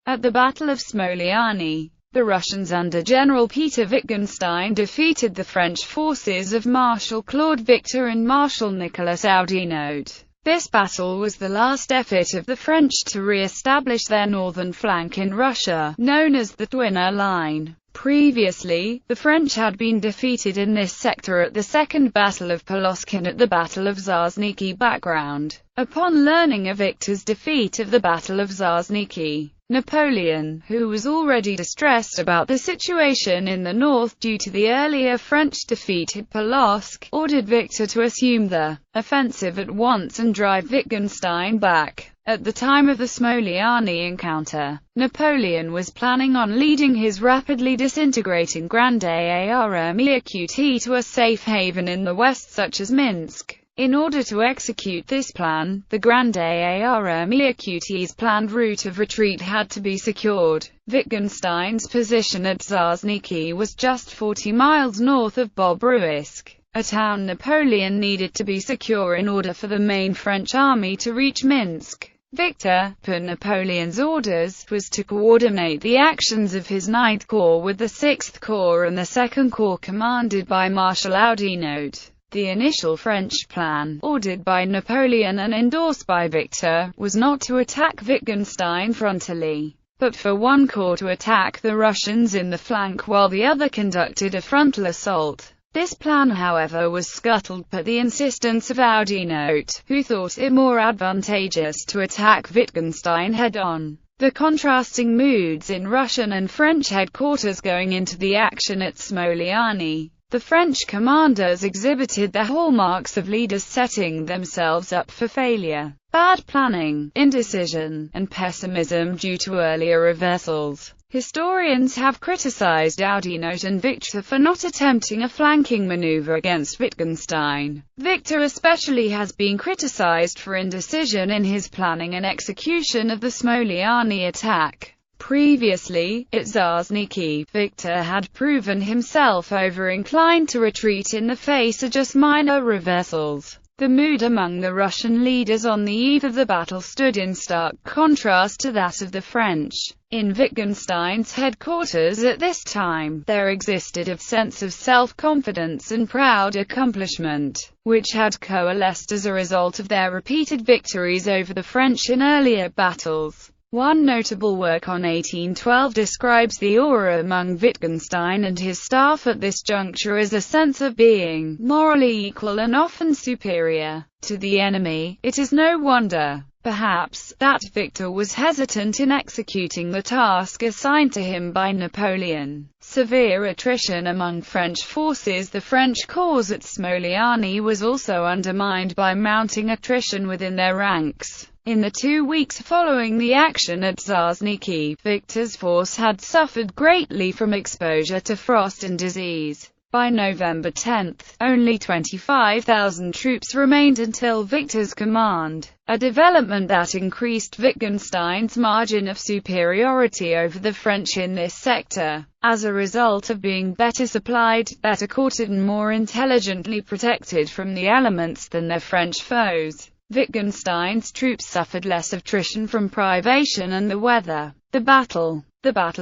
At the Battle of Smoliani, the Russians under General Peter Wittgenstein defeated the French forces of Marshal Claude Victor and Marshal Nicolas Oudinot. This battle was the last effort of the French to re-establish their northern flank in Russia, known as the Dwina Line. Previously, the French had been defeated in this sector at the Second Battle of Polotsk and at the Battle of Zazniki. Background: upon learning of Victor's defeat of the Battle of Zazniki, Napoleon, who was already distressed about the situation in the north due to the earlier French defeat at Polotsk, ordered Victor to assume the offensive at once and drive Wittgenstein back. At the time of the Smoliani encounter, Napoleon was planning on leading his rapidly disintegrating Grande Armée QT to a safe haven in the west such as Minsk. In order to execute this plan, the Grande Armée QT's planned route of retreat had to be secured. Wittgenstein's position at Zazniki was just 40 miles north of Bobruisk, a town Napoleon needed to be secure in order for the main French army to reach Minsk. Victor, per Napoleon's orders, was to coordinate the actions of his 9th Corps with the 6th Corps and the 2nd Corps commanded by Marshal Oudinot. The initial French plan, ordered by Napoleon and endorsed by Victor, was not to attack Wittgenstein frontally, but for one corps to attack the Russians in the flank while the other conducted a frontal assault. This plan, however, was scuttled per the insistence of Oudinot, who thought it more advantageous to attack Wittgenstein head-on. The contrasting moods in Russian and French headquarters going into the action at Smoliani. The French commanders exhibited the hallmarks of leaders setting themselves up for failure: bad planning, indecision, and pessimism due to earlier reversals. Historians have criticized Oudinot and Victor for not attempting a flanking maneuver against Wittgenstein. Victor especially has been criticized for indecision in his planning and execution of the Smoliani attack. Previously, at Zazniki, Victor had proven himself over-inclined to retreat in the face of just minor reversals. The mood among the Russian leaders on the eve of the battle stood in stark contrast to that of the French. In Wittgenstein's headquarters at this time, there existed a sense of self-confidence and proud accomplishment, which had coalesced as a result of their repeated victories over the French in earlier battles. One notable work on 1812 describes the aura among Wittgenstein and his staff at this juncture as a sense of being morally equal and often superior to the enemy. It is no wonder, perhaps, that Victor was hesitant in executing the task assigned to him by Napoleon. Severe attrition among French forces. The French cause at Smoliani was also undermined by mounting attrition within their ranks. In the 2 weeks following the action at Zazniki, Victor's force had suffered greatly from exposure to frost and disease. By November 10, only 25,000 troops remained until Victor's command, a development that increased Wittgenstein's margin of superiority over the French in this sector. As a result of being better supplied, better courted and more intelligently protected from the elements than their French foes, Wittgenstein's troops suffered less attrition from privation and the weather. The Battle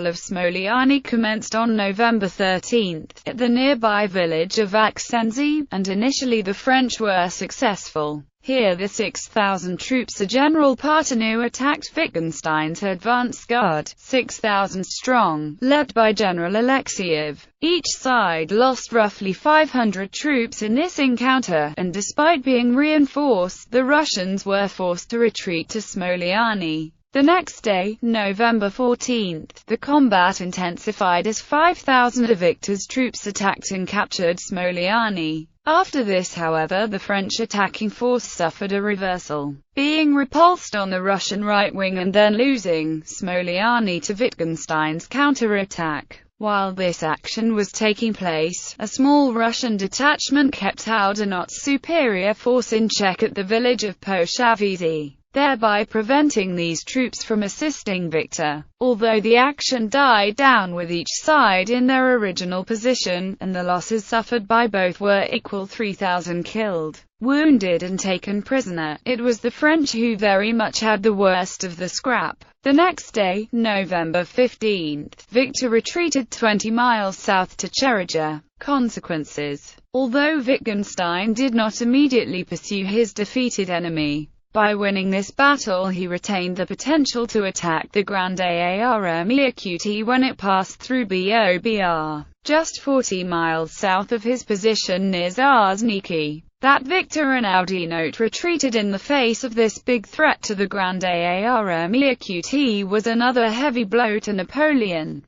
of Smoliani commenced on November 13 at the nearby village of Aksenzi, and initially the French were successful. Here the 6,000 troops of General Partenu attacked Wittgenstein's advance guard, 6,000 strong, led by General Alexeyev. Each side lost roughly 500 troops in this encounter, and despite being reinforced, the Russians were forced to retreat to Smoliani. The next day, November 14, the combat intensified as 5,000 of Victor's troops attacked and captured Smoliani. After this, however, the French attacking force suffered a reversal, being repulsed on the Russian right wing and then losing Smoliani to Wittgenstein's counterattack. While this action was taking place, a small Russian detachment kept Oudinot's superior force in check at the village of Poshavizi, thereby preventing these troops from assisting Victor. Although the action died down with each side in their original position, and the losses suffered by both were equal: 3,000 killed, wounded and taken prisoner. It was the French who very much had the worst of the scrap. The next day, November 15, Victor retreated 20 miles south to Cherija. Consequences. Although Wittgenstein did not immediately pursue his defeated enemy, by winning this battle he retained the potential to attack the Grande Armée Qt when it passed through Bobr, just 40 miles south of his position near Zazniki. That Victor and Oudinot retreated in the face of this big threat to the Grande Armée Qt was another heavy blow to Napoleon.